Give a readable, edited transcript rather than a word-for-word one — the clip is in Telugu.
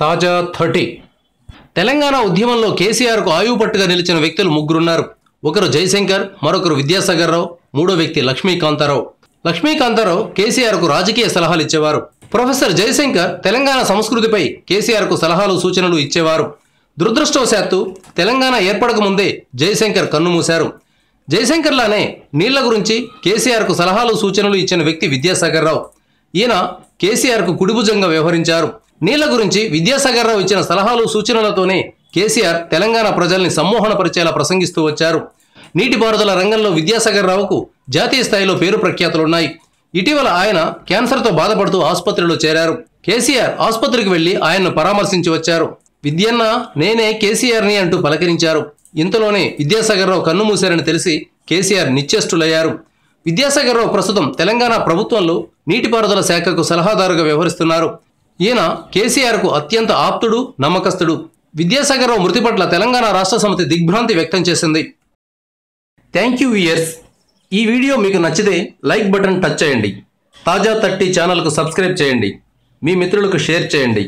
తాజా 30 తెలంగాణ ఉద్యమంలో కేసీఆర్కు ఆయువు పట్టుగా నిలిచిన వ్యక్తులు ముగ్గురున్నారు. ఒకరు జయశంకర్, మరొకరు విద్యాసాగర్ రావు, మూడో వ్యక్తి లక్ష్మీకాంతారావు. లక్ష్మీకాంతారావు కేసీఆర్కు రాజకీయ సలహాలు ఇచ్చేవారు. ప్రొఫెసర్ జయశంకర్ తెలంగాణ సంస్కృతిపై కేసీఆర్కు సలహాలు సూచనలు ఇచ్చేవారు. దురదృష్టవశాత్తు తెలంగాణ ఏర్పడక ముందే జయశంకర్ కన్నుమూశారు. జయశంకర్లానే నీళ్ల గురించి కేసీఆర్కు సలహాలు సూచనలు ఇచ్చిన వ్యక్తి విద్యాసాగర్ రావు. ఈయన కేసీఆర్కు కుడిభుజంగా వ్యవహరించారు. నీళ్ల గురించి విద్యాసాగర్ రావు ఇచ్చిన సలహాలు సూచనలతోనే కేసీఆర్ తెలంగాణ ప్రజల్ని సమ్మోహనపరిచేలా ప్రసంగిస్తూ వచ్చారు. నీటిపారుదల రంగంలో విద్యాసాగర్ రావుకు జాతీయ స్థాయిలో పేరు ప్రఖ్యాతులున్నాయి. ఇటీవల ఆయన క్యాన్సర్తో బాధపడుతూ ఆసుపత్రిలో చేరారు. కేసీఆర్ ఆసుపత్రికి వెళ్లి ఆయన్ను పరామర్శించి వచ్చారు. విద్యన్న నేనే కేసీఆర్ని అంటూ పలకరించారు. ఇంతలోనే విద్యాసాగర్ రావు కన్నుమూశారని తెలిసి కేసీఆర్ నిశ్చేష్టులయ్యారు. విద్యాసాగర్ రావు ప్రస్తుతం తెలంగాణ ప్రభుత్వంలో నీటిపారుదల శాఖకు సలహాదారుగా వ్యవహరిస్తున్నారు. ఈయన కేసీఆర్కు అత్యంత ఆప్తుడు, నమ్మకస్తుడు. విద్యాసాగర్ రావు మృతి పట్ల తెలంగాణ రాష్ట్ర సమితి దిగ్భ్రాంతి వ్యక్తం చేసింది. Thank you viewers. ఈ వీడియో మీకు నచ్చితే లైక్ బటన్ టచ్ చేయండి. తాజా 30 ఛానల్కు సబ్స్క్రైబ్ చేయండి. మీ మిత్రులకు షేర్ చేయండి.